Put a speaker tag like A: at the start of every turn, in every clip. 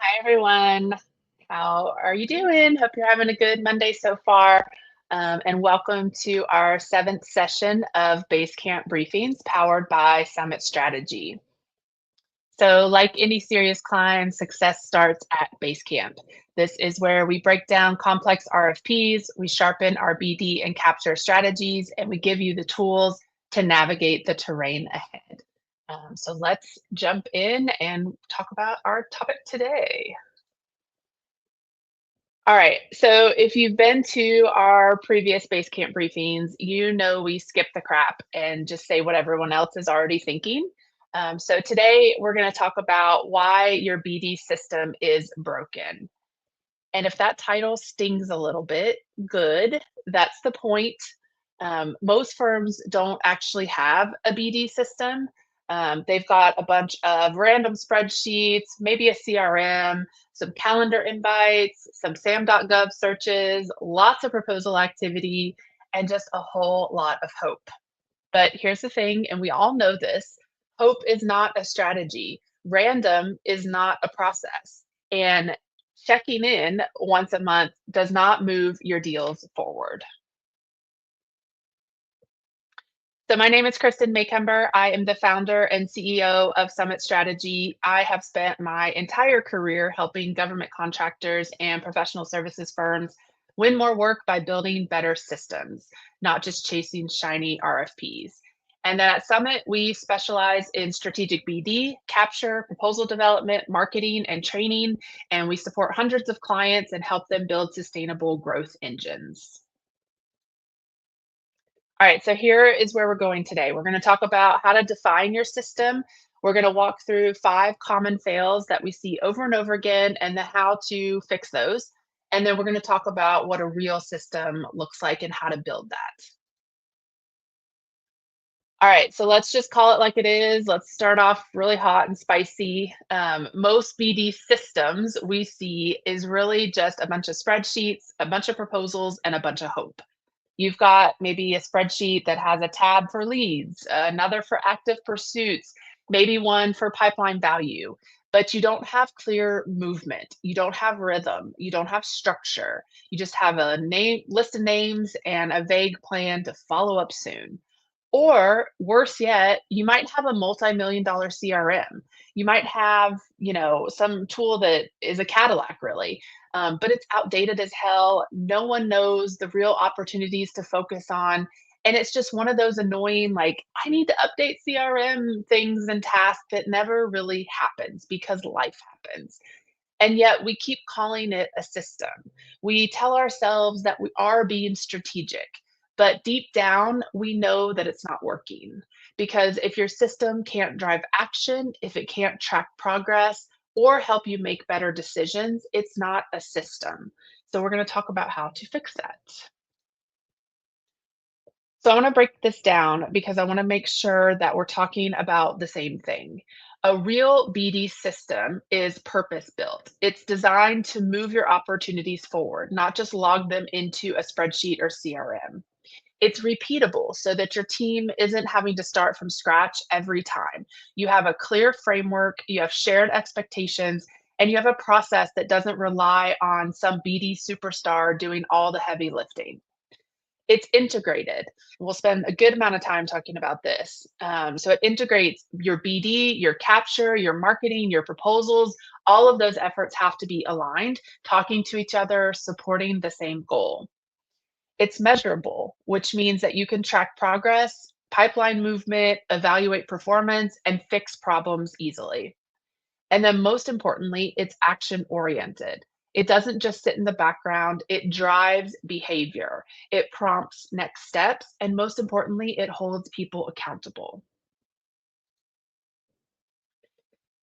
A: Hi, everyone. How are you doing? Hope you're having a good Monday so far. And welcome to our seventh session of Basecamp Briefings powered by Summit Strategy. So, like any serious climb, success starts at Basecamp. This is where we break down complex RFPs, we sharpen our BD and capture strategies, and we give you the tools to navigate the terrain ahead. So, let's jump in and talk about our topic today. All right. So if you've been to our previous Basecamp briefings, you know we skip the crap and just say what everyone else is already thinking. So today we're going to talk about why your BD system is broken. And if that title stings a little bit, good. That's the point. Most firms don't actually have a BD system. They've got a bunch of random spreadsheets, maybe a CRM, some calendar invites, some sam.gov searches, lots of proposal activity, and just a whole lot of hope. But here's the thing, and we all know this, hope is not a strategy. Random is not a process. And checking in once a month does not move your deals forward. So my name is Kristen Maycumber. I am the founder and CEO of Summit Strategy. I have spent my entire career helping government contractors and professional services firms win more work by building better systems, not just chasing shiny RFPs. And then at Summit, we specialize in strategic BD, capture, proposal development, marketing, and training. And we support hundreds of clients and help them build sustainable growth engines. All right, so here is where we're going today. We're going to talk about how to define your system. We're going to walk through 5 common fails that we see over and over again and the how to fix those. And then we're going to talk about what a real system looks like and how to build that. All right, so let's just call it like it is. Let's start off really hot and spicy. Most BD systems we see is really just a bunch of spreadsheets, a bunch of proposals, and a bunch of hope. You've got maybe a spreadsheet that has a tab for leads, another for active pursuits, maybe one for pipeline value, but you don't have clear movement. You don't have rhythm. You don't have structure. You just have a name list of names and a vague plan to follow up soon. Or worse yet, you might have a multi-million dollar CRM. You might have, some tool that is a Cadillac really, but it's outdated as hell. No one knows the real opportunities to focus on. And it's just one of those annoying, like, I need to update CRM things and tasks that never really happens because life happens. And yet we keep calling it a system. We tell ourselves that we are being strategic, but deep down, we know that it's not working. Because if your system can't drive action, if it can't track progress or help you make better decisions, it's not a system. So we're going to talk about how to fix that. So I want to break this down because I want to make sure that we're talking about the same thing. A real BD system is purpose built. It's designed to move your opportunities forward, not just log them into a spreadsheet or CRM. It's repeatable so that your team isn't having to start from scratch every time. You have a clear framework, you have shared expectations, and you have a process that doesn't rely on some BD superstar doing all the heavy lifting. It's integrated. We'll spend a good amount of time talking about this. So it integrates your BD, your capture, your marketing, your proposals. All of those efforts have to be aligned, talking to each other, supporting the same goal. It's measurable, which means that you can track progress, pipeline movement, evaluate performance, and fix problems easily. And then most importantly, it's action oriented. It doesn't just sit in the background, it drives behavior. It prompts next steps, and most importantly, it holds people accountable.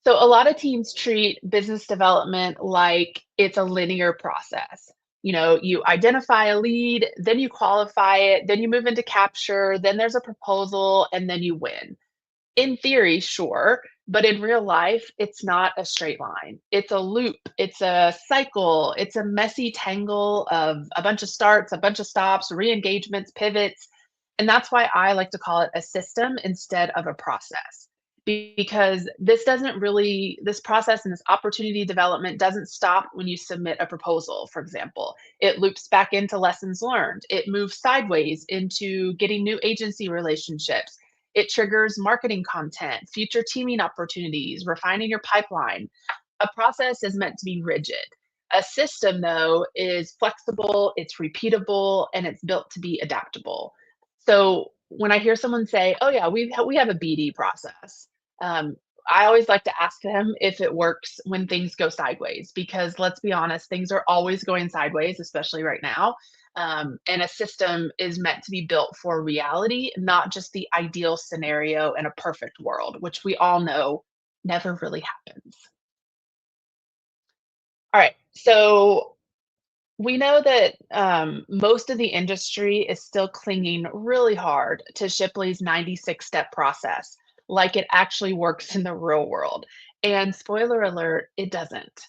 A: So a lot of teams treat business development like it's a linear process. You identify a lead, then you qualify it, then you move into capture, then there's a proposal, and then you win. In theory, sure, but in real life, it's not a straight line. It's a loop, it's a cycle, it's a messy tangle of a bunch of starts, a bunch of stops, re-engagements, pivots. And that's why I like to call it a system instead of a process. because this process and this opportunity development doesn't stop when you submit a proposal, for example. It loops back into lessons learned. It moves sideways into getting new agency relationships. It triggers marketing content, future teaming opportunities, refining your pipeline. A process is meant to be rigid. A system, though, is flexible, it's repeatable, and it's built to be adaptable. So when I hear someone say, "Oh yeah, we have a BD process," um, I always like to ask them if it works when things go sideways, because let's be honest, things are always going sideways, especially right now. And a system is meant to be built for reality, not just the ideal scenario in a perfect world, which we all know never really happens. All right. So we know that most of the industry is still clinging really hard to Shipley's 96-step process, like it actually works in the real world. And spoiler alert, it doesn't.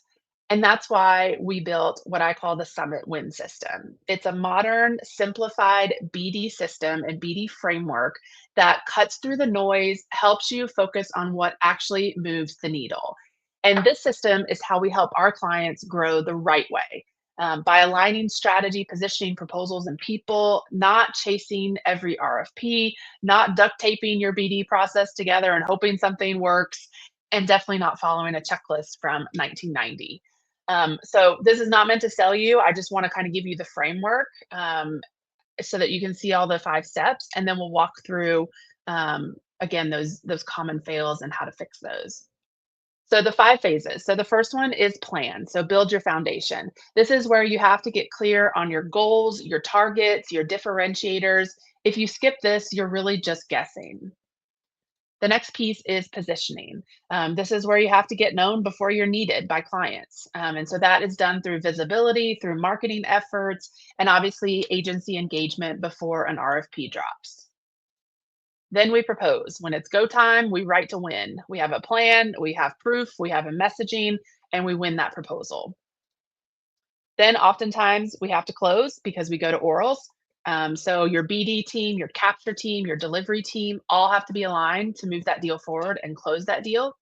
A: And that's why we built what I call the Summit Win system. It's a modern, simplified BD system and BD framework that cuts through the noise, helps you focus on what actually moves the needle. And this system is how we help our clients grow the right way, by aligning strategy, positioning, proposals, and people, not chasing every RFP, not duct taping your BD process together and hoping something works, and definitely not following a checklist from 1990. So this is not meant to sell you. I just want to kind of give you the framework, so that you can see all the 5 steps, and then we'll walk through, again, those common fails and how to fix those. So the 5 phases. So the first one is plan. So build your foundation. This is where you have to get clear on your goals, your targets, your differentiators. If you skip this, you're really just guessing. The next piece is positioning. This is where you have to get known before you're needed by clients. And so that is done through visibility, through marketing efforts, and obviously agency engagement before an RFP drops. Then we propose. When it's go time, we write to win. We have a plan, we have proof, we have a messaging, and we win that proposal. Then oftentimes we have to close because we go to orals. So your BD team, your capture team, your delivery team all have to be aligned to move that deal forward and close that deal.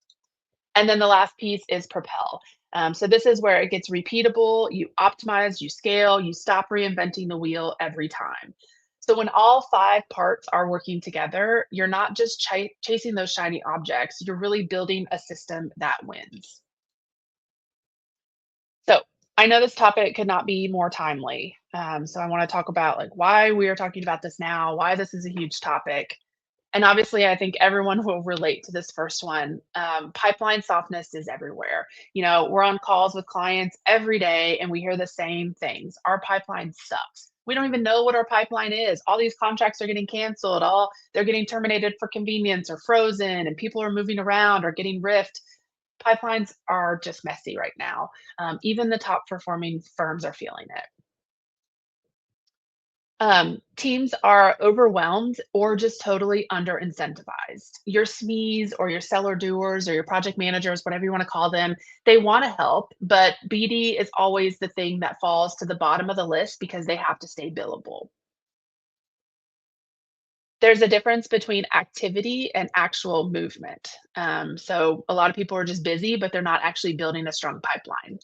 A: And then the last piece is propel. So this is where it gets repeatable. You optimize, you scale, you stop reinventing the wheel every time. So when all 5 parts are working together, you're not just chasing those shiny objects, you're really building a system that wins. So I know this topic could not be more timely. So I want to talk about like why we are talking about this now, why this is a huge topic. And obviously, I think everyone will relate to this first one. Pipeline softness is everywhere. We're on calls with clients every day and we hear the same things. Our pipeline sucks. We don't even know what our pipeline is. All these contracts are getting canceled. All they're getting terminated for convenience or frozen, and people are moving around or getting riffed. Pipelines are just messy right now. Even the top performing firms are feeling it. Teams are overwhelmed or just totally under incentivized. Your SMEs or your seller doers or your project managers, whatever you want to call them, they want to help, but BD is always the thing that falls to the bottom of the list because they have to stay billable. There's a difference between activity and actual movement. So a lot of people are just busy, but they're not actually building a strong pipeline.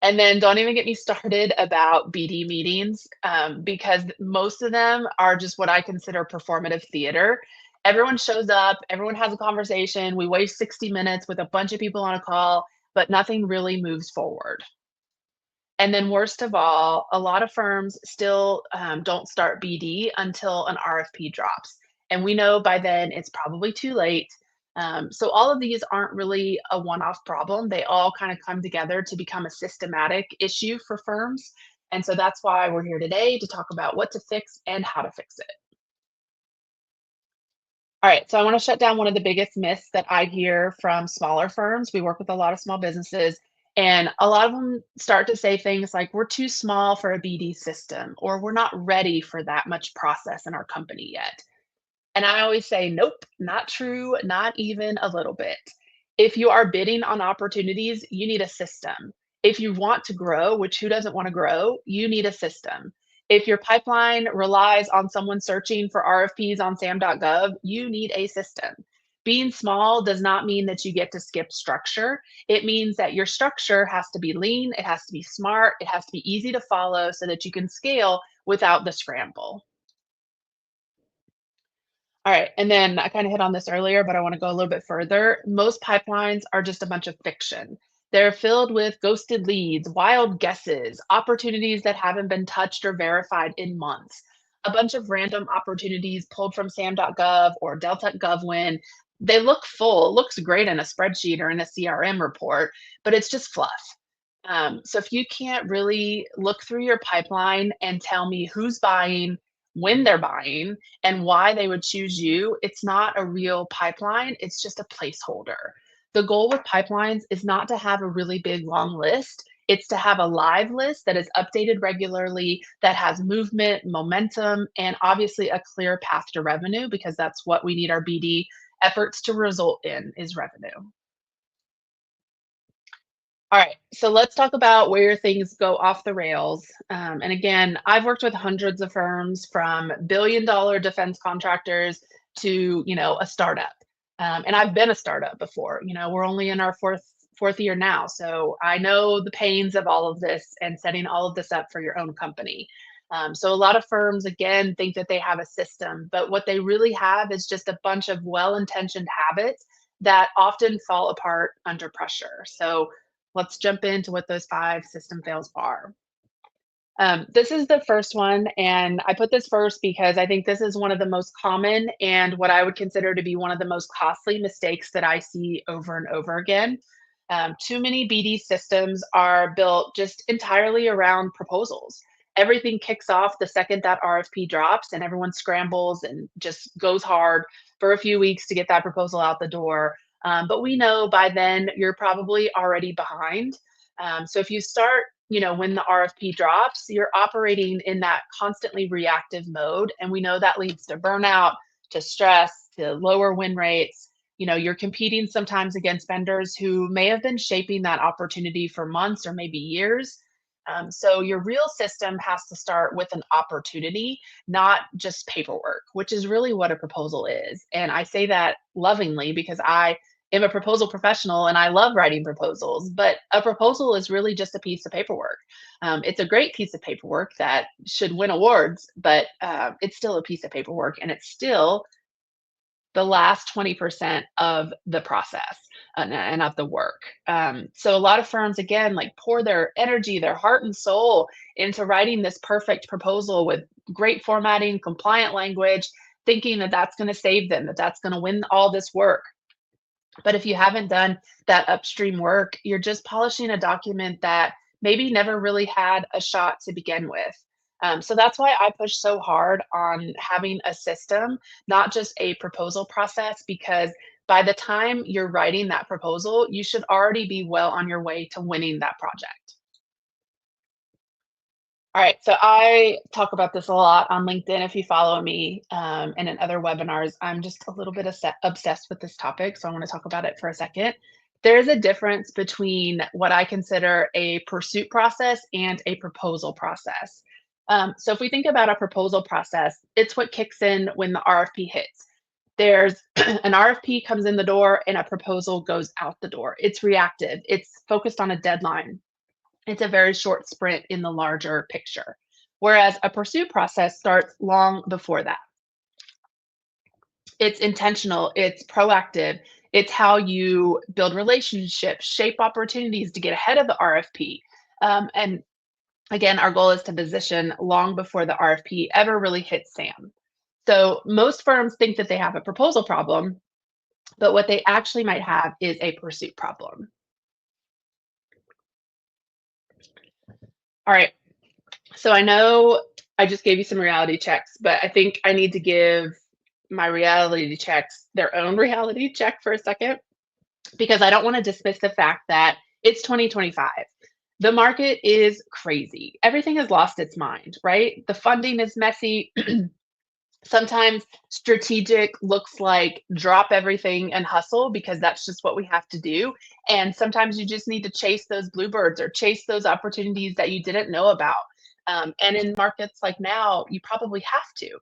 A: And then don't even get me started about BD meetings, because most of them are just what I consider performative theater. Everyone shows up, everyone has a conversation. We waste 60 minutes with a bunch of people on a call, but nothing really moves forward. And then, worst of all, a lot of firms still don't start BD until an RFP drops. And we know by then it's probably too late. So, all of these aren't really a one off problem. They all kind of come together to become a systematic issue for firms. And so that's why we're here today to talk about what to fix and how to fix it. All right, so I want to shut down one of the biggest myths that I hear from smaller firms. We work with a lot of small businesses, and a lot of them start to say things like, we're too small for a BD system, or we're not ready for that much process in our company yet. And I always say, nope, not true, not even a little bit. If you are bidding on opportunities, you need a system. If you want to grow, which who doesn't want to grow, you need a system. If your pipeline relies on someone searching for RFPs on sam.gov, you need a system. Being small does not mean that you get to skip structure. It means that your structure has to be lean, it has to be smart, it has to be easy to follow so that you can scale without the scramble. All right, and then I kind of hit on this earlier, but I want to go a little bit further. Most pipelines are just a bunch of fiction. They're filled with ghosted leads, wild guesses, opportunities that haven't been touched or verified in months. A bunch of random opportunities pulled from sam.gov or Del.gov. They look full, it looks great in a spreadsheet or in a CRM report, but it's just fluff. So if you can't really look through your pipeline and tell me who's buying, when they're buying, and why they would choose you, it's not a real pipeline. It's just a placeholder. The goal with pipelines is not to have a really big, long list. It's to have a live list that is updated regularly, that has movement, momentum, and obviously a clear path to revenue, because that's what we need our BD efforts to result in is revenue. All right, so let's talk about where things go off the rails. And again, I've worked with hundreds of firms from billion-dollar defense contractors to, a startup. And I've been a startup before. We're only in our fourth year now, so I know the pains of all of this and setting all of this up for your own company. So a lot of firms, again, think that they have a system, but what they really have is just a bunch of well-intentioned habits that often fall apart under pressure. So let's jump into what those 5 system fails are. This is the first one, and I put this first because I think this is one of the most common and what I would consider to be one of the most costly mistakes that I see over and over again. Too many BD systems are built just entirely around proposals. Everything kicks off the second that RFP drops, and everyone scrambles and just goes hard for a few weeks to get that proposal out the door. But we know by then you're probably already behind. So if you start, when the RFP drops, you're operating in that constantly reactive mode. And we know that leads to burnout, to stress, to lower win rates. You're competing sometimes against vendors who may have been shaping that opportunity for months or maybe years. So your real system has to start with an opportunity, not just paperwork, which is really what a proposal is. And I say that lovingly because I am a proposal professional and I love writing proposals, but a proposal is really just a piece of paperwork. It's a great piece of paperwork that should win awards, but it's still a piece of paperwork and it's still the last 20% of the process and of the work. So a lot of firms, again, like pour their energy, their heart and soul into writing this perfect proposal with great formatting, compliant language, thinking that that's going to save them, that that's going to win all this work. But if you haven't done that upstream work, you're just polishing a document that maybe never really had a shot to begin with. So that's why I push so hard on having a system, not just a proposal process, because by the time you're writing that proposal, you should already be well on your way to winning that project. All right, so I talk about this a lot on LinkedIn if you follow me, and in other webinars. I'm just a little bit obsessed with this topic, so I want to talk about it for a second. There's a difference between what I consider a pursuit process and a proposal process. So if we think about a proposal process, it's what kicks in when the RFP hits. There's an RFP comes in the door and a proposal goes out the door. It's reactive. It's focused on a deadline. It's a very short sprint in the larger picture. Whereas a pursuit process starts long before that. It's intentional, it's proactive, it's how you build relationships, shape opportunities to get ahead of the RFP. And again, our goal is to position long before the RFP ever really hits SAM. So most firms think that they have a proposal problem, but what they actually might have is a pursuit problem. All right. So I know I just gave you some reality checks, but I think I need to give my reality checks their own reality check for a second, because I don't want to dismiss the fact that it's 2025. The market is crazy. Everything has lost its mind, right? The funding is messy. Sometimes strategic looks like drop everything and hustle because that's just what we have to do. And sometimes you just need to chase those bluebirds or chase those opportunities that you didn't know about. And in markets like now, you probably have to.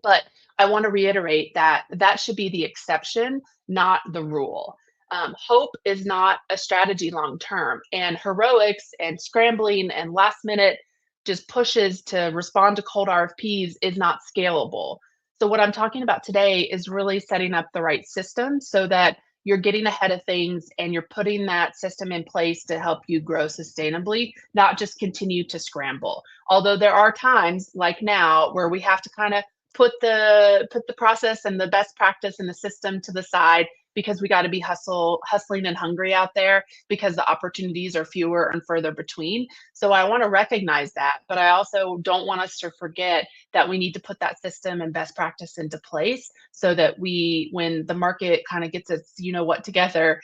A: But I want to reiterate that that should be the exception, not the rule. Hope is not a strategy long term, and heroics and scrambling and last minute just pushes to respond to cold RFPs is not scalable. So, what I'm talking about today is really setting up the right system so that you're getting ahead of things and you're putting that system in place to help you grow sustainably, not just continue to scramble. Although there are times like now where we have to kind of put the process and the best practice and the system to the side because we got to be hustling and hungry out there because the opportunities are fewer and further between. So I want to recognize that, but I also don't want us to forget that we need to put that system and best practice into place so that when the market kind of gets its what together,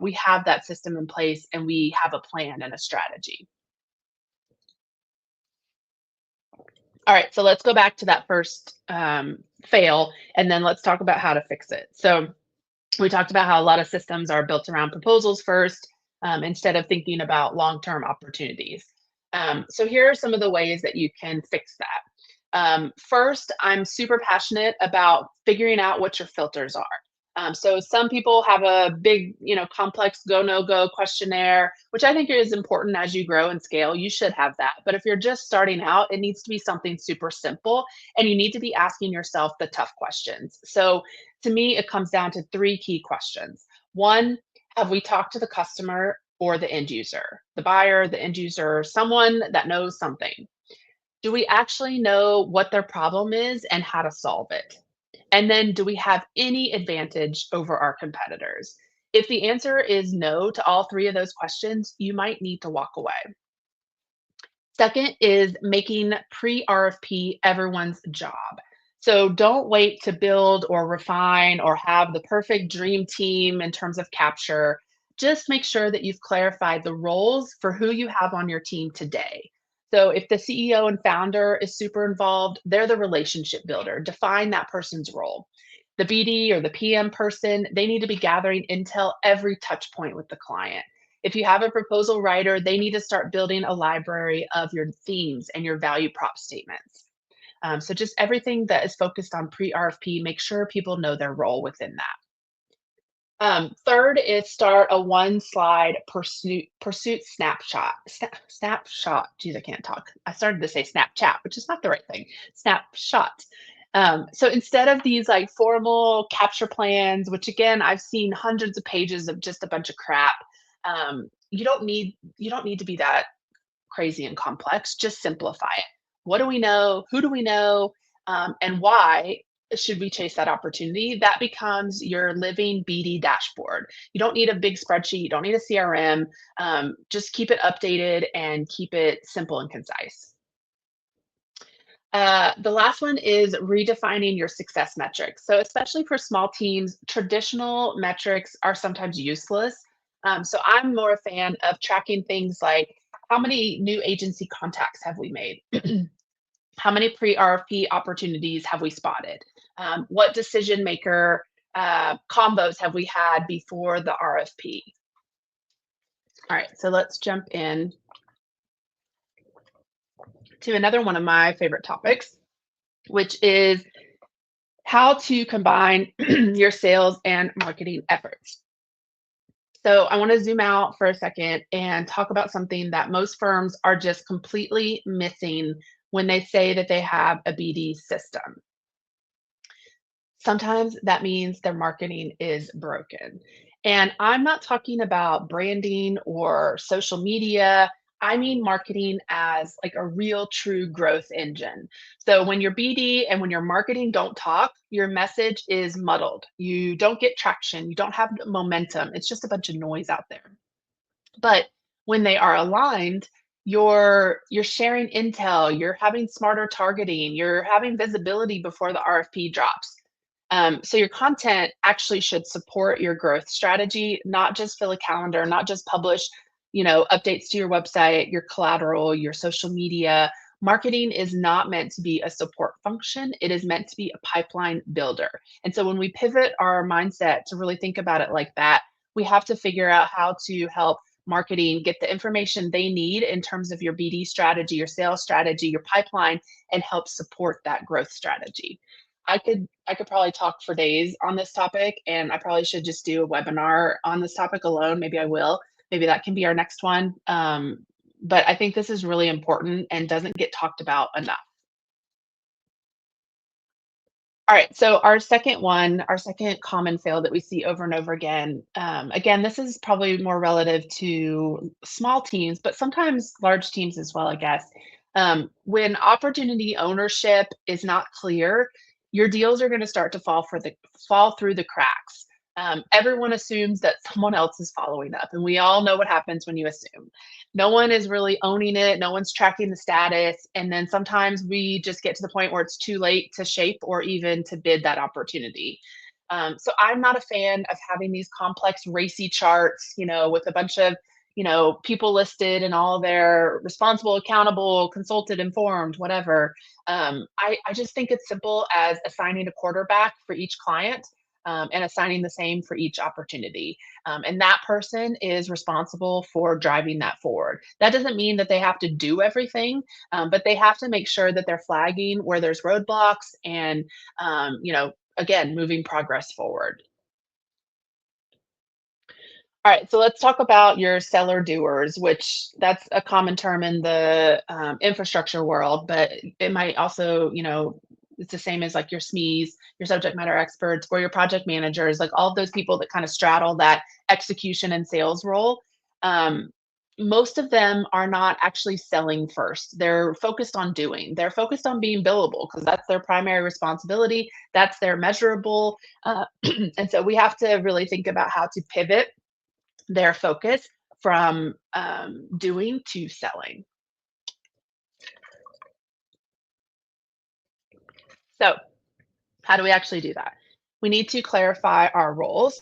A: we have that system in place and we have a plan and a strategy. All right, so let's go back to that first fail, and then let's talk about how to fix it. So we talked about how a lot of systems are built around proposals first, instead of thinking about long-term opportunities. So here are some of the ways that you can fix that. First, I'm super passionate about figuring out what your filters are. So some people have a big, complex go no go questionnaire, which I think is important as you grow and scale. You should have that. But if you're just starting out, it needs to be something super simple, and you need to be asking yourself the tough questions. So to me, it comes down to three key questions. One, have we talked to the customer or the end user, the buyer, the end user, someone that knows something? Do we actually know what their problem is and how to solve it? And then, do we have any advantage over our competitors? If the answer is no to all three of those questions, you might need to walk away. Second is making pre RFP everyone's job. So don't wait to build or refine or have the perfect dream team in terms of capture. Just make sure that you've clarified the roles for who you have on your team today. So if the CEO and founder is super involved, they're the relationship builder. Define that person's role. The BD or the PM person, they need to be gathering intel every touch point with the client. If you have a proposal writer, they need to start building a library of your themes and your value prop statements. So just everything that is focused on pre-RFP, make sure people know their role within that. Third is start a one slide pursuit snapshot. Snapshot. Geez, I can't talk. I started to say Snapchat, which is not the right thing. Snapshot. So instead of these like formal capture plans, which again I've seen hundreds of pages of just a bunch of crap, you don't need to be that crazy and complex. Just simplify it. What do we know? Who do we know? And why should we chase that opportunity? That becomes your living BD dashboard. You don't need a big spreadsheet. You don't need a CRM. Just keep it updated and keep it simple and concise. The last one is redefining your success metrics. So, especially for small teams, traditional metrics are sometimes useless. So, I'm more a fan of tracking things like how many new agency contacts have we made? How many pre RFP opportunities have we spotted? What decision maker combos have we had before the RFP? All right, so let's jump in to another one of my favorite topics, which is how to combine your sales and marketing efforts. So I want to zoom out for a second and talk about something that most firms are just completely missing when they say that they have a BD system. Sometimes that means their marketing is broken. And I'm not talking about branding or social media. I mean marketing as like a real true growth engine. So when your BD and when your marketing don't talk, your message is muddled. You don't get traction, you don't have momentum. It's just a bunch of noise out there. But when they are aligned, you're sharing intel, you're having smarter targeting, you're having visibility before the RFP drops. So your content actually should support your growth strategy, not just fill a calendar, not just publish, updates to your website, your collateral, your social media. Marketing is not meant to be a support function. It is meant to be a pipeline builder. And so when we pivot our mindset to really think about it like that, we have to figure out how to help marketing get the information they need in terms of your BD strategy, your sales strategy, your pipeline, and help support that growth strategy. I could probably talk for days on this topic, and I probably should just do a webinar on this topic alone. Maybe I will. Maybe that can be our next one. But I think this is really important and doesn't get talked about enough. All right, so our second common fail that we see over and over again. Again, this is probably more relative to small teams, but sometimes large teams as well, I guess. When opportunity ownership is not clear, your deals are going to start to fall through the cracks. Everyone assumes that someone else is following up, and we all know what happens when you assume. No one is really owning it, no one's tracking the status, and then sometimes we just get to the point where it's too late to shape or even to bid that opportunity. So I'm not a fan of having these complex racy charts, with a bunch of, people listed and all their responsible, accountable, consulted, informed, whatever. I just think it's simple as assigning a quarterback for each client, and assigning the same for each opportunity. And that person is responsible for driving that forward. That doesn't mean that they have to do everything, but they have to make sure that they're flagging where there's roadblocks and, again, moving progress forward. All right, so let's talk about your seller-doers, which that's a common term in the infrastructure world, but it might also, it's the same as like your SMEs, your subject matter experts, or your project managers, like all of those people that kind of straddle that execution and sales role. Um, Most of them are not actually selling first. They're focused on doing. They're focused on being billable because that's their primary responsibility. That's their measurable. And so we have to really think about how to pivot their focus from doing to selling. So, how do we actually do that? We need to clarify our roles.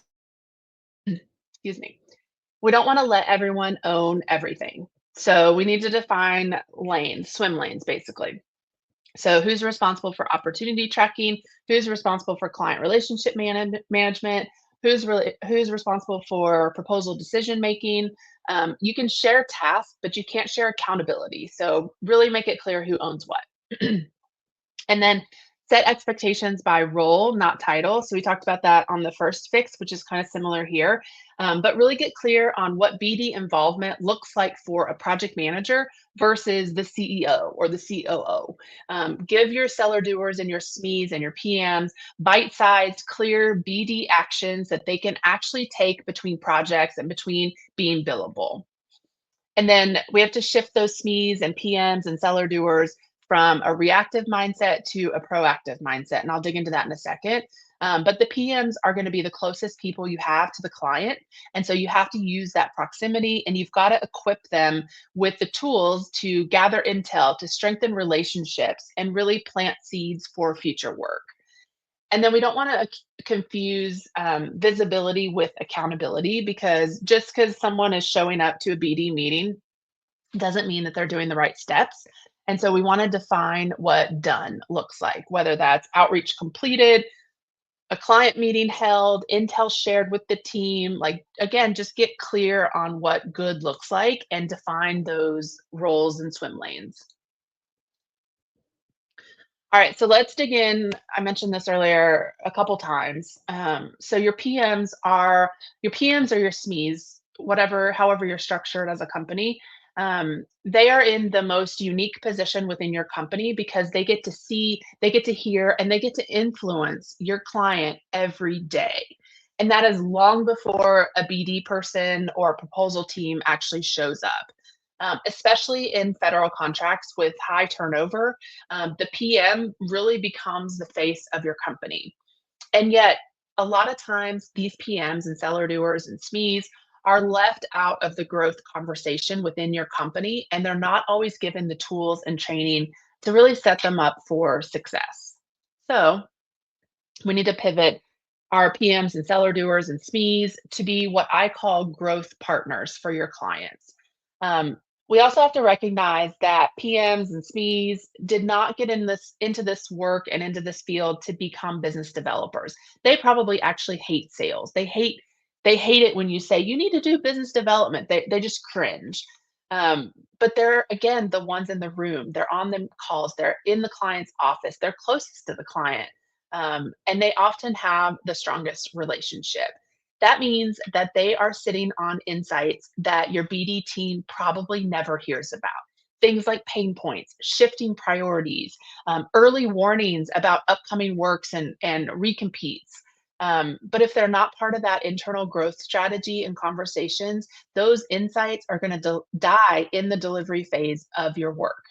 A: Excuse me. We don't want to let everyone own everything. So, we need to define lanes, swim lanes, basically. So, who's responsible for opportunity tracking? Who's responsible for client relationship management? Who's responsible for proposal decision making? You can share tasks, but you can't share accountability. So, really make it clear who owns what. And then set expectations by role, not title. So we talked about that on the first fix, which is kind of similar here. But really get clear on what BD involvement looks like for a project manager versus the CEO or the COO. Give your seller doers and your SMEs and your PMs bite-sized, clear BD actions that they can actually take between projects and between being billable. And then we have to shift those SMEs and PMs and seller doers from a reactive mindset to a proactive mindset. And I'll dig into that in a second. But the PMs are going to be the closest people you have to the client. And so you have to use that proximity and you've got to equip them with the tools to gather intel, to strengthen relationships, and really plant seeds for future work. And then we don't want to confuse visibility with accountability because just because someone is showing up to a BD meeting doesn't mean that they're doing the right steps. And so we want to define what done looks like, whether that's outreach completed, a client meeting held, intel shared with the team. Like, again, just get clear on what good looks like and define those roles and swim lanes. All right, so let's dig in. I mentioned this earlier a couple times. So your PMs or your SMEs, whatever, however you're structured as a company. They are in the most unique position within your company because they get to see, they get to hear, and they get to influence your client every day. And that is long before a BD person or a proposal team actually shows up. Especially in federal contracts with high turnover, the PM really becomes the face of your company. And yet, a lot of times, these PMs and seller doers and SMEs are left out of the growth conversation within your company, and they're not always given the tools and training to really set them up for success. So, we need to pivot our PMs and seller doers and SMEs to be what I call growth partners for your clients. Um, we also have to recognize that PMs and SMEs did not get into this work and into this field to become business developers. They probably actually hate sales. They hate it when you say you need to do business development. They just cringe. But they're again the ones in the room. They're on the calls. They're in the client's office. They're closest to the client. and they often have the strongest relationship. That means that they are sitting on insights that your BD team probably never hears about. Things like pain points, shifting priorities, early warnings about upcoming works and recompetes. But if they're not part of that internal growth strategy and conversations, those insights are going to die in the delivery phase of your work.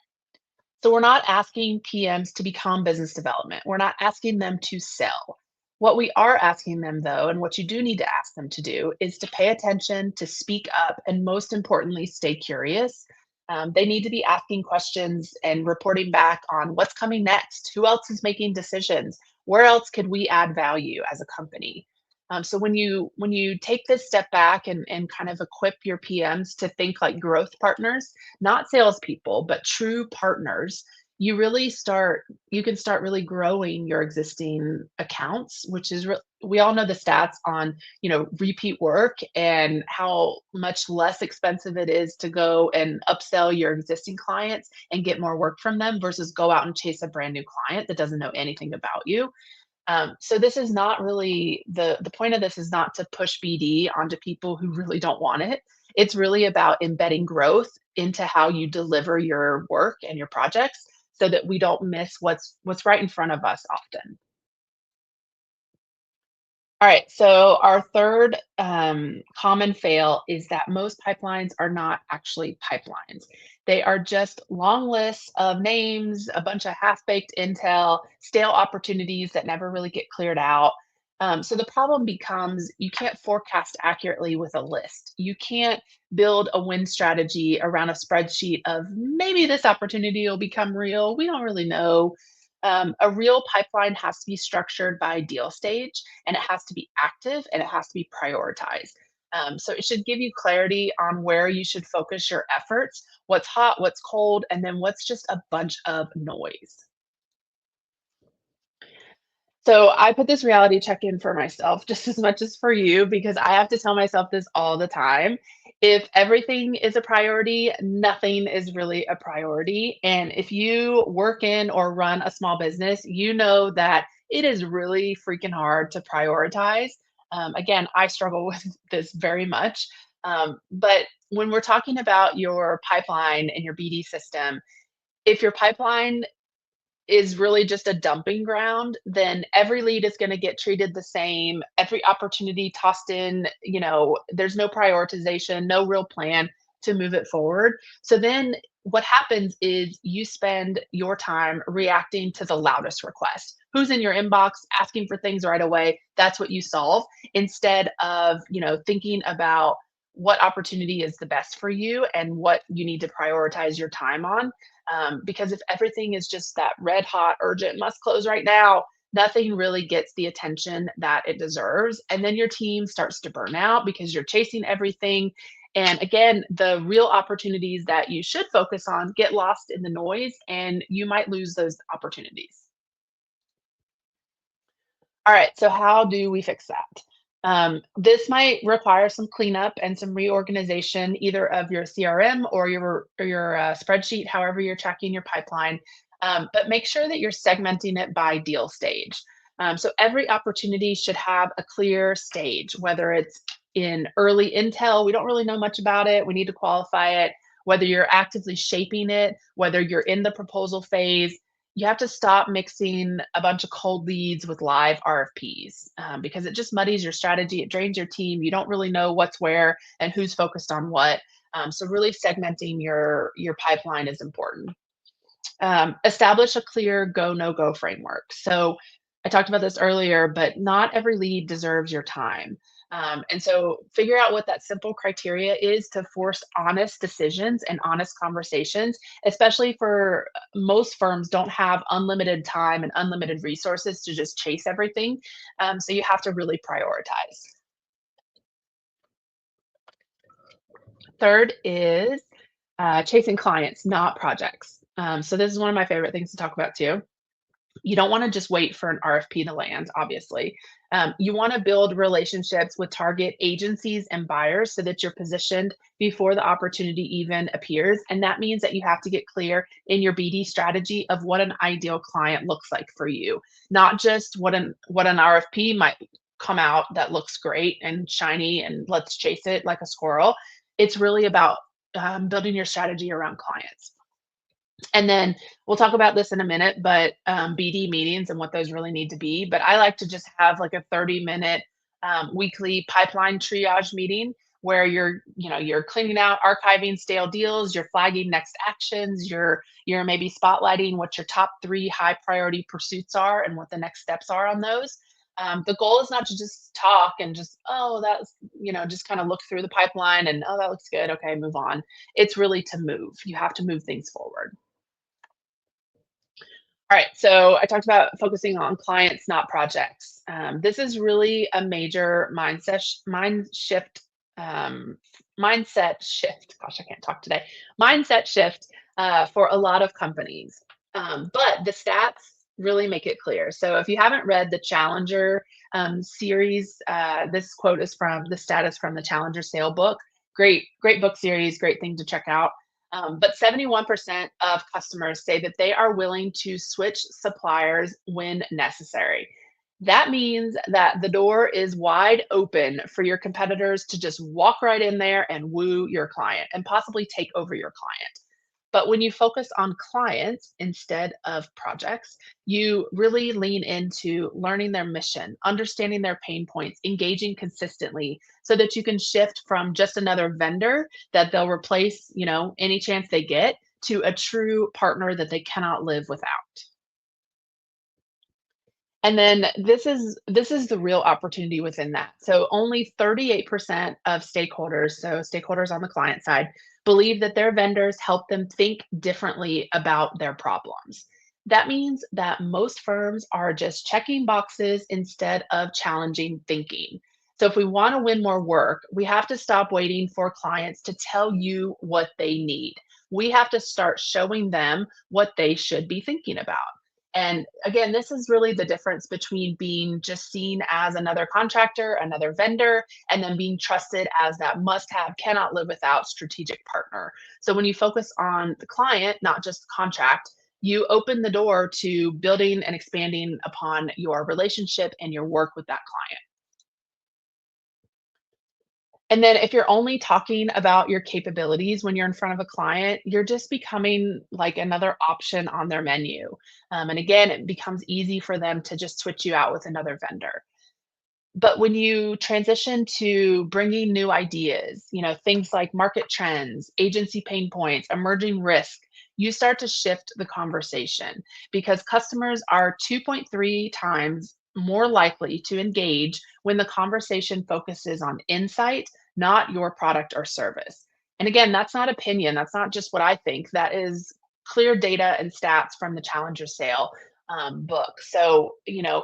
A: So we're not asking PMs to become business development. We're not asking them to sell. What we are asking them, though, and what you do need to ask them to do, is to pay attention, to speak up, and most importantly, stay curious. They need to be asking questions and reporting back on what's coming next, who else is making decisions, where else could we add value as a company. So when you take this step back and kind of equip your PMs to think like growth partners, not salespeople, but true partners, you can start really growing your existing accounts, which is we all know the stats on repeat work and how much less expensive it is to go and upsell your existing clients and get more work from them versus go out and chase a brand new client that doesn't know anything about you. So this is not really the point of this is not to push BD onto people who really don't want it. It's really about embedding growth into how you deliver your work and your projects so that we don't miss what's right in front of us often. All right, so our third common fail is that most pipelines are not actually pipelines. They are just long lists of names, a bunch of half-baked intel, stale opportunities that never really get cleared out. So the problem becomes you can't forecast accurately with a list. You can't build a win strategy around a spreadsheet of maybe this opportunity will become real. We don't really know. A real pipeline has to be structured by deal stage, and it has to be active, and it has to be prioritized. So it should give you clarity on where you should focus your efforts, what's hot, what's cold, and then what's just a bunch of noise. So I put this reality check in for myself just as much as for you because I have to tell myself this all the time. If everything is a priority, nothing is really a priority. And if you work in or run a small business, you know that it is really freaking hard to prioritize. Again, I struggle with this very much. But when we're talking about your pipeline and your BD system, if your pipeline is really just a dumping ground, then every lead is gonna get treated the same, every opportunity tossed in, there's no prioritization, no real plan to move it forward. So then what happens is you spend your time reacting to the loudest request. Who's in your inbox asking for things right away? That's what you solve instead of, thinking about what opportunity is the best for you and what you need to prioritize your time on. Because if everything is just that red hot, urgent, must close right now, nothing really gets the attention that it deserves. And then your team starts to burn out because you're chasing everything. And again, the real opportunities that you should focus on get lost in the noise, and you might lose those opportunities. All right, so how do we fix that? This might require some cleanup and some reorganization, either of your CRM or your spreadsheet, however you're tracking your pipeline. But make sure that you're segmenting it by deal stage. So every opportunity should have a clear stage, whether it's in early intel, we don't really know much about it, we need to qualify it, whether you're actively shaping it, whether you're in the proposal phase, you have to stop mixing a bunch of cold leads with live RFPs because it just muddies your strategy. It drains your team. You don't really know what's where and who's focused on what. So really segmenting your pipeline is important. Establish a clear go no go framework. So I talked about this earlier, but not every lead deserves your time. And so figure out what that simple criteria is to force honest decisions and honest conversations, especially for most firms don't have unlimited time and unlimited resources to just chase everything. So you have to really prioritize. Third is chasing clients, not projects. So this is one of my favorite things to talk about too. You don't want to just wait for an RFP to land, obviously. You want to build relationships with target agencies and buyers so that you're positioned before the opportunity even appears. And that means that you have to get clear in your BD strategy of what an ideal client looks like for you, not just what an RFP might come out that looks great and shiny and let's chase it like a squirrel. It's really about building your strategy around clients. And then we'll talk about this in a minute, but BD meetings and what those really need to be. But I like to just have like a 30-minute weekly pipeline triage meeting where you're cleaning out, archiving stale deals, you're flagging next actions, you're maybe spotlighting what your top three high priority pursuits are and what the next steps are on those. The goal is not to just talk and just, oh, that's, just kind of look through the pipeline and, oh, that looks good. Okay, move on. It's really to move. You have to move things forward. All right, so I talked about focusing on clients, not projects. This is really a major mindset shift. Gosh, I can't talk today. Mindset shift for a lot of companies. But the stats really make it clear. So if you haven't read the Challenger series, this quote is from the status from the Challenger Sale book. Great book series, great thing to check out. But 71% of customers say that they are willing to switch suppliers when necessary. That means that the door is wide open for your competitors to just walk right in there and woo your client and possibly take over your client. But when you focus on clients instead of projects, you really lean into learning their mission, understanding their pain points, engaging consistently so that you can shift from just another vendor that they'll replace, any chance they get to a true partner that they cannot live without. And then this is the real opportunity within that. So only 38% of stakeholders, so stakeholders on the client side, believe that their vendors help them think differently about their problems. That means that most firms are just checking boxes instead of challenging thinking. So if we want to win more work, we have to stop waiting for clients to tell you what they need. We have to start showing them what they should be thinking about. And again, this is really the difference between being just seen as another contractor, another vendor, and then being trusted as that must have, cannot live without strategic partner. So when you focus on the client, not just the contract, you open the door to building and expanding upon your relationship and your work with that client. And then if you're only talking about your capabilities when you're in front of a client, you're just becoming like another option on their menu. And again, it becomes easy for them to just switch you out with another vendor. But when you transition to bringing new ideas, things like market trends, agency pain points, emerging risk, you start to shift the conversation because customers are 2.3 times more likely to engage when the conversation focuses on insight, not your product or service. And again, that's not opinion. That's not just what I think. That is clear data and stats from the Challenger Sale book. So,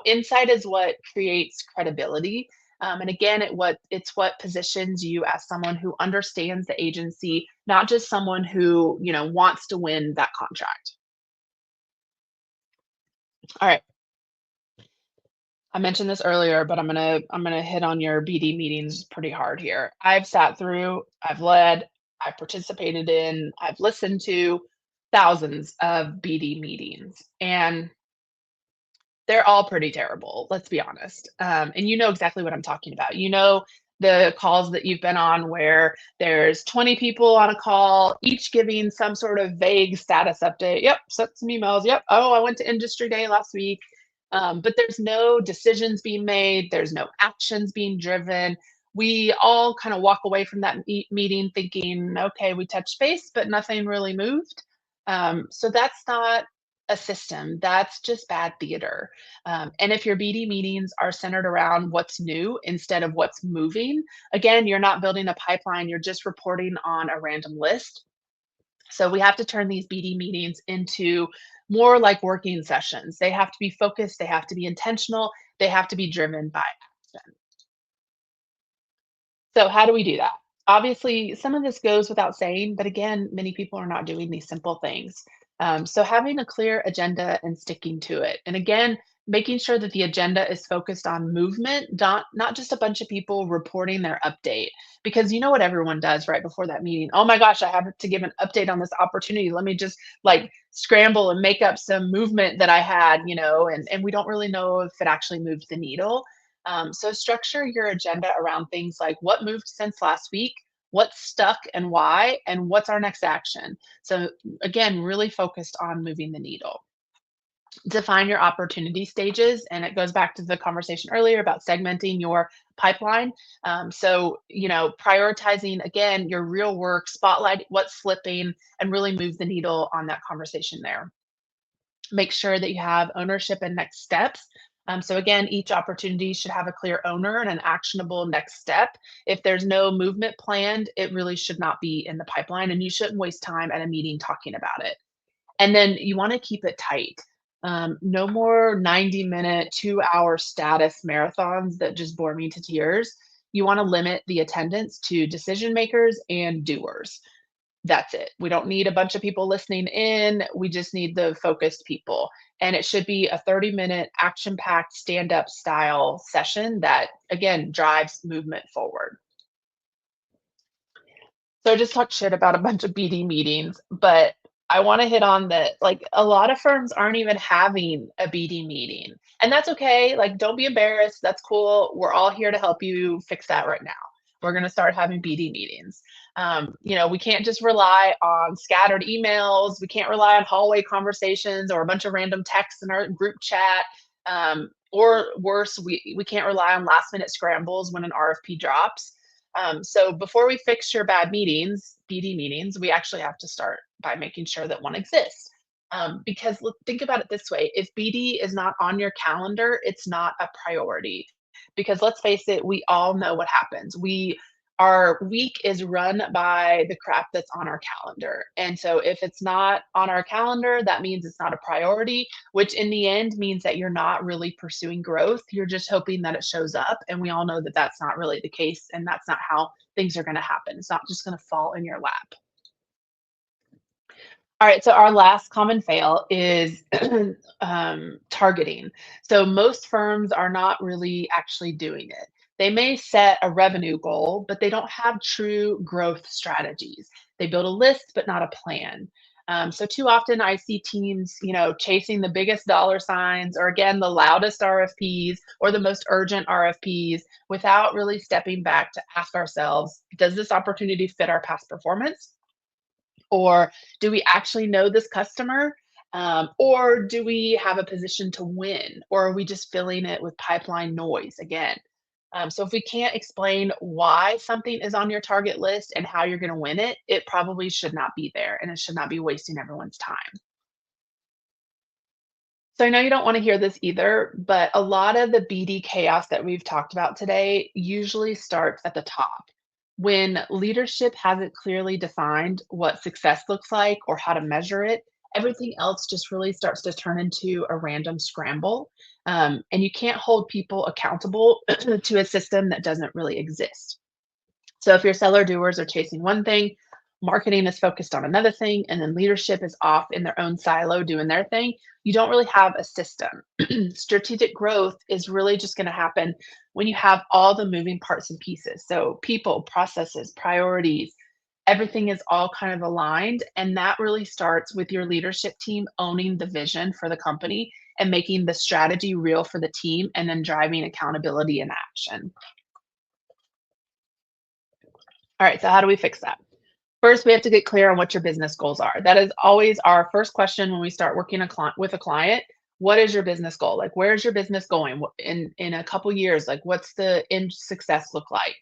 A: insight is what creates credibility. And again, it's what positions you as someone who understands the agency, not just someone who, wants to win that contract. All right. I mentioned this earlier, but I'm gonna hit on your BD meetings pretty hard here. I've sat through, I've led, I've participated in, I've listened to thousands of BD meetings, and they're all pretty terrible, let's be honest. And you know exactly what I'm talking about. You know the calls that you've been on where there's 20 people on a call, each giving some sort of vague status update. Yep, sent some emails. Yep. Oh, I went to industry day last week. But there's no decisions being made. There's no actions being driven. We all kind of walk away from that meeting thinking, okay, we touched base, but nothing really moved. So that's not a system. That's just bad theater. And if your BD meetings are centered around what's new instead of what's moving, again, you're not building a pipeline, you're just reporting on a random list. So we have to turn these BD meetings into more like working sessions. They have to be focused, they have to be intentional, they have to be driven by action. So how do we do that? Obviously, some of this goes without saying, but again, many people are not doing these simple things. So having a clear agenda and sticking to it. And again, making sure that the agenda is focused on movement, not just a bunch of people reporting their update. Because you know what everyone does right before that meeting. Oh my gosh, I have to give an update on this opportunity. Let me just like scramble and make up some movement that I had, and we don't really know if it actually moved the needle. So structure your agenda around things like what moved since last week, what's stuck and why, and what's our next action. So again, really focused on moving the needle. Define your opportunity stages, and it goes back to the conversation earlier about segmenting your pipeline. Prioritizing again your real work, spotlight what's slipping, and really move the needle on that conversation there. Make sure that you have ownership and next steps. So again, each opportunity should have a clear owner and an actionable next step. If there's no movement planned, it really should not be in the pipeline, and you shouldn't waste time at a meeting talking about it. And then you want to keep it tight. No more 90-minute, 2-hour status marathons that just bore me to tears. You want to limit the attendance to decision makers and doers. That's it. We don't need a bunch of people listening in. We just need the focused people. And it should be a 30-minute action packed stand up style session that, again, drives movement forward. So I just talked shit about a bunch of BD meetings, but I want to hit on that. Like a lot of firms aren't even having a BD meeting, and that's okay. Like, don't be embarrassed. That's cool. We're all here to help you fix that right now. We're going to start having BD meetings. We can't just rely on scattered emails. We can't rely on hallway conversations or a bunch of random texts in our group chat. Or worse, we can't rely on last minute scrambles when an RFP drops. So before we fix your bad meetings, BD meetings, we actually have to start by making sure that one exists. Because think about it this way: if BD is not on your calendar, it's not a priority. Because let's face it, we all know what happens. Our week is run by the crap that's on our calendar. And so if it's not on our calendar, that means it's not a priority, which in the end means that you're not really pursuing growth. You're just hoping that it shows up. And we all know that that's not really the case. And that's not how things are going to happen. It's not just going to fall in your lap. All right, so our last common fail is targeting. So most firms are not really actually doing it. They may set a revenue goal, but they don't have true growth strategies. They build a list, but not a plan. So too often I see teams, chasing the biggest dollar signs, or again, the loudest RFPs or the most urgent RFPs without really stepping back to ask ourselves, does this opportunity fit our past performance? Or do we actually know this customer? Or do we have a position to win? Or are we just filling it with pipeline noise again? So if we can't explain why something is on your target list and how you're going to win it, it probably should not be there and it should not be wasting everyone's time. So I know you don't want to hear this either, but a lot of the BD chaos that we've talked about today usually starts at the top. When leadership hasn't clearly defined what success looks like or how to measure it, everything else just really starts to turn into a random scramble. And you can't hold people accountable to a system that doesn't really exist. So if your seller doers are chasing one thing, marketing is focused on another thing, and then leadership is off in their own silo doing their thing, you don't really have a system. Strategic growth is really just going to happen when you have all the moving parts and pieces. So people, processes, priorities, everything is all kind of aligned. And that really starts with your leadership team owning the vision for the company and making the strategy real for the team and then driving accountability and action. All right, so how do we fix that? First, we have to get clear on what your business goals are. That is always our first question when we start working with a client. What is your business goal? Like, where's your business going in a couple years? Like, what's the end success look like?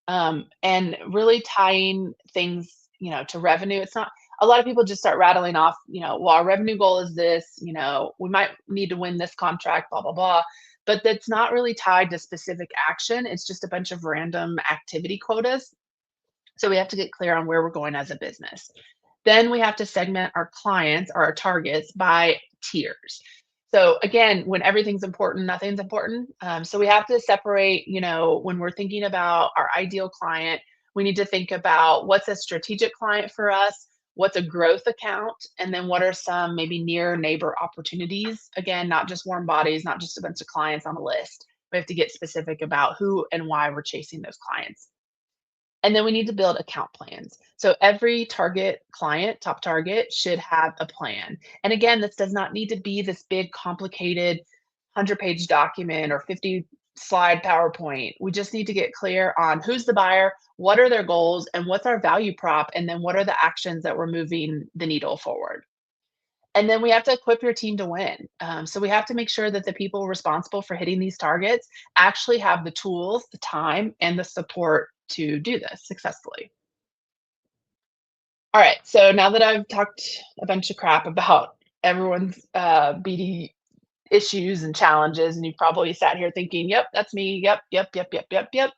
A: And really tying things, to revenue. It's not a lot of people just start rattling off, well, our revenue goal is this. We might need to win this contract, blah blah blah. But that's not really tied to specific action. It's just a bunch of random activity quotas. So we have to get clear on where we're going as a business. Then we have to segment our clients or our targets by tiers. So again, when everything's important, nothing's important. So we have to separate, when we're thinking about our ideal client, we need to think about what's a strategic client for us, what's a growth account, and then what are some maybe near neighbor opportunities. Again, not just warm bodies, not just a bunch of clients on a list. We have to get specific about who and why we're chasing those clients. And then we need to build account plans. So every target client, top target, should have a plan. And again, this does not need to be this big, complicated 100-page document or 50-slide PowerPoint. We just need to get clear on who's the buyer, what are their goals, and what's our value prop, and then what are the actions that we're moving the needle forward. And then we have to equip your team to win. So we have to make sure that the people responsible for hitting these targets actually have the tools, the time, and the support to do this successfully. All right. So now that I've talked a bunch of crap about everyone's BD issues and challenges, and you probably sat here thinking, "Yep, that's me. Yep, yep, yep, yep, yep, yep."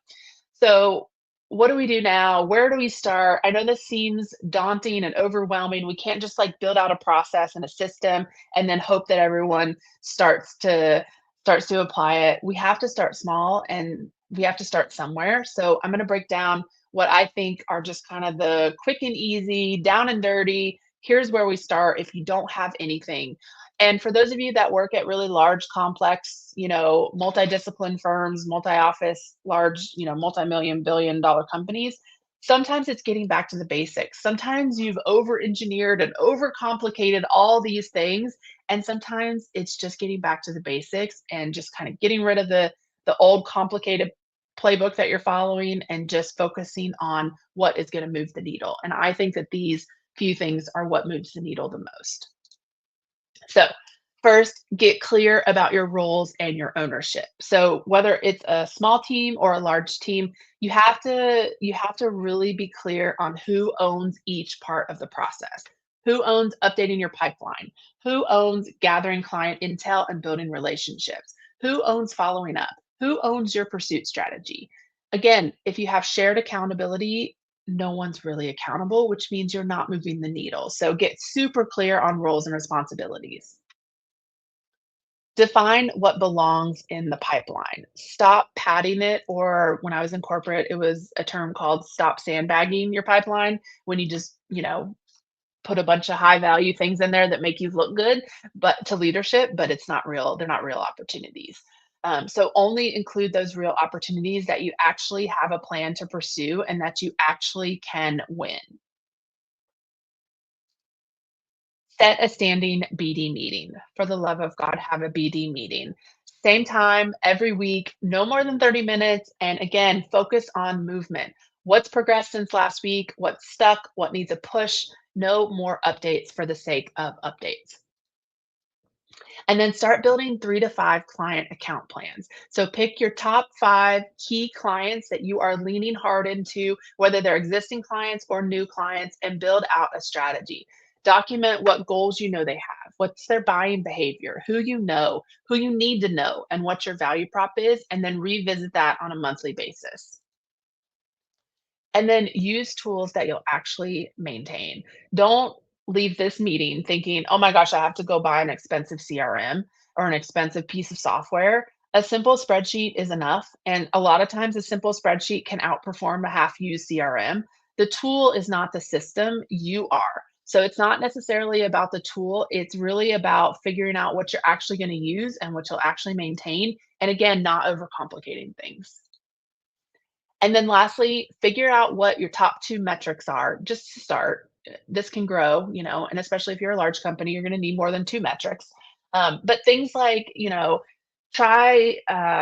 A: So, what do we do now? Where do we start? I know this seems daunting and overwhelming. We can't just like build out a process and a system and then hope that everyone starts to apply it. We have to start small and we have to start somewhere. So, I'm going to break down what I think are just kind of the quick and easy, down and dirty. Here's where we start if you don't have anything. And for those of you that work at really large, complex, multidiscipline firms, multi-office, large, multi-million, billion-dollar companies, sometimes it's getting back to the basics. Sometimes you've over-engineered and overcomplicated all these things, and sometimes it's just getting back to the basics and just kind of getting rid of the old complicated playbook that you're following and just focusing on what is going to move the needle. And I think that these few things are what moves the needle the most. So, first, get clear about your roles and your ownership. So, whether it's a small team or a large team, you have to really be clear on who owns each part of the process. Who owns updating your pipeline? Who owns gathering client intel and building relationships? Who owns following up? Who owns your pursuit strategy? Again, if you have shared accountability, no one's really accountable, which means you're not moving the needle. So get super clear on roles and responsibilities. Define what belongs in the pipeline. Stop padding it, or when I was in corporate, it was a term called stop sandbagging your pipeline when you just, put a bunch of high value things in there that make you look good, but to leadership, but it's not real. They're not real opportunities. So only include those real opportunities that you actually have a plan to pursue and that you actually can win. Set a standing BD meeting. For the love of God, have a BD meeting. Same time every week, no more than 30 minutes. And again, focus on movement. What's progressed since last week? What's stuck? What needs a push? No more updates for the sake of updates. And then start building 3 to 5 client account plans. So pick your top 5 key clients that you are leaning hard into, whether they're existing clients or new clients, and build out a strategy. Document what goals you know they have, what's their buying behavior, who you need to know, and what your value prop is, and then revisit that on a monthly basis. And then use tools that you'll actually maintain. Don't leave this meeting thinking, "Oh my gosh, I have to go buy an expensive CRM or an expensive piece of software." A simple spreadsheet is enough, and a lot of times a simple spreadsheet can outperform a half-used CRM. The tool is not the system, you are. So it's not necessarily about the tool, it's really about figuring out what you're actually gonna use and what you'll actually maintain, and again, not overcomplicating things. And then lastly, figure out what your top 2 metrics are just to start. This can grow, and especially if you're a large company, you're going to need more than 2 metrics. But things like, try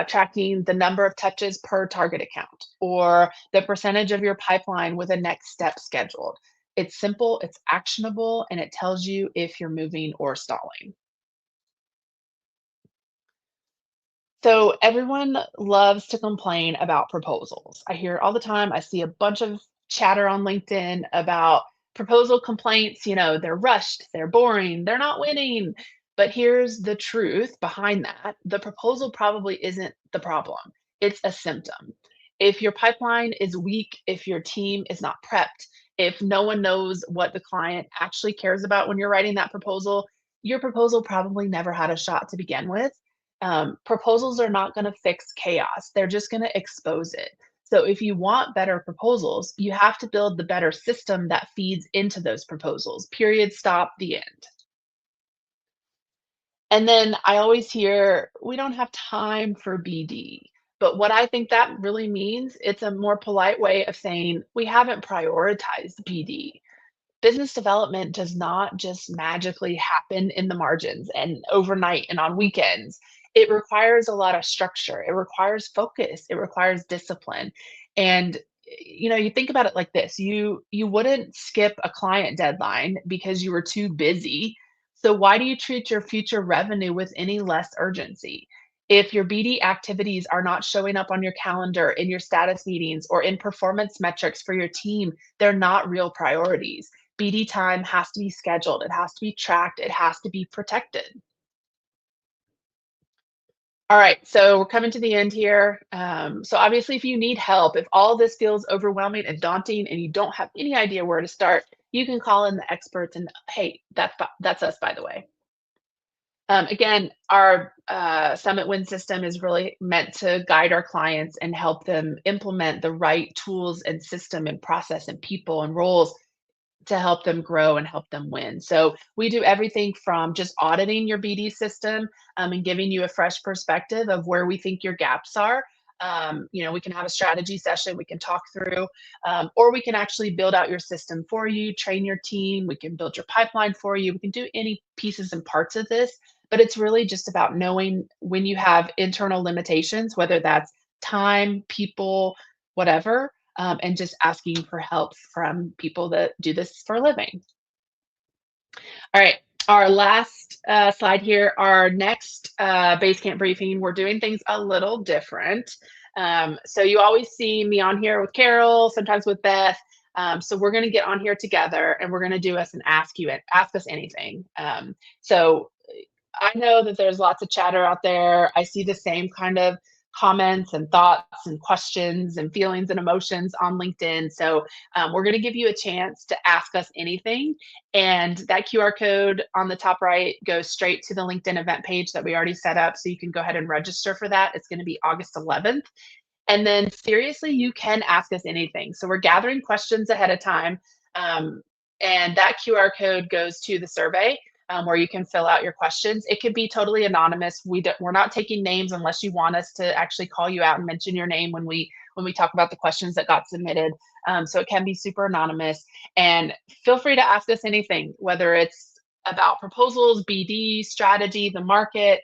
A: tracking the number of touches per target account or the percentage of your pipeline with a next step scheduled. It's simple, it's actionable, and it tells you if you're moving or stalling. So everyone loves to complain about proposals. I hear it all the time. I see a bunch of chatter on LinkedIn about proposal complaints. They're rushed, they're boring, they're not winning. But here's the truth behind that: the proposal probably isn't the problem, it's a symptom. If your pipeline is weak, if your team is not prepped, if no one knows what the client actually cares about when you're writing that proposal, your proposal probably never had a shot to begin with. Proposals are not going to fix chaos. They're just going to expose it. So if you want better proposals, you have to build the better system that feeds into those proposals. Period, stop, the end. And then I always hear, we don't have time for BD. But what I think that really means, it's a more polite way of saying we haven't prioritized BD. Business development does not just magically happen in the margins and overnight and on weekends. It requires a lot of structure. It requires focus. It requires discipline. And you think about it like this. You wouldn't skip a client deadline because you were too busy. So why do you treat your future revenue with any less urgency? If your BD activities are not showing up on your calendar, in your status meetings, or in performance metrics for your team, they're not real priorities. BD time has to be scheduled, it has to be tracked, it has to be protected. All right, so we're coming to the end here. So obviously, if you need help, if all this feels overwhelming and daunting, and you don't have any idea where to start, you can call in the experts. And hey, that's us, by the way. Again, our Summit Win system is really meant to guide our clients and help them implement the right tools and system and process and people and roles to help them grow and help them win. So we do everything from just auditing your BD system, and giving you a fresh perspective of where we think your gaps are. We can have a strategy session, we can talk through, or we can actually build out your system for you, train your team, we can build your pipeline for you. We can do any pieces and parts of this, but it's really just about knowing when you have internal limitations, whether that's time, people, whatever, and just asking for help from people that do this for a living. All right, our last slide here, our next Basecamp briefing, we're doing things a little different. So you always see me on here with Carol, sometimes with Beth. So we're going to get on here together and we're going to do us an ask us anything. So I know that there's lots of chatter out there. I see the same kind of comments and thoughts and questions and feelings and emotions on LinkedIn. So we're going to give you a chance to ask us anything. And that QR code on the top right goes straight to the LinkedIn event page that we already set up. So you can go ahead and register for that. It's going to be August 11th. And then seriously, you can ask us anything. So we're gathering questions ahead of time. And that QR code goes to the survey, where you can fill out your questions. It could be totally anonymous. We're not taking names unless you want us to actually call you out and mention your name when we talk about the questions that got submitted. So it can be super anonymous. And feel free to ask us anything, whether it's about proposals, BD, strategy, the market.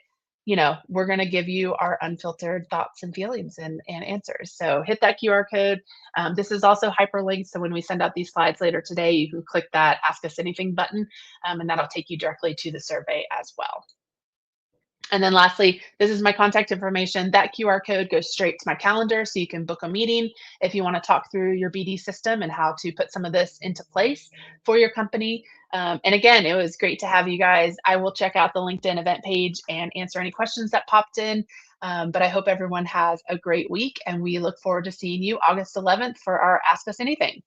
A: We're going to give you our unfiltered thoughts and feelings and answers. So hit that QR code. This is also hyperlinked. So when we send out these slides later today, you can click that Ask Us Anything button, and that'll take you directly to the survey as well. And then lastly, this is my contact information. That QR code goes straight to my calendar, so you can book a meeting if you want to talk through your BD system and how to put some of this into place for your company. And again, it was great to have you guys. I will check out the LinkedIn event page and answer any questions that popped in. But I hope everyone has a great week, and we look forward to seeing you August 11th for our Ask Us Anything.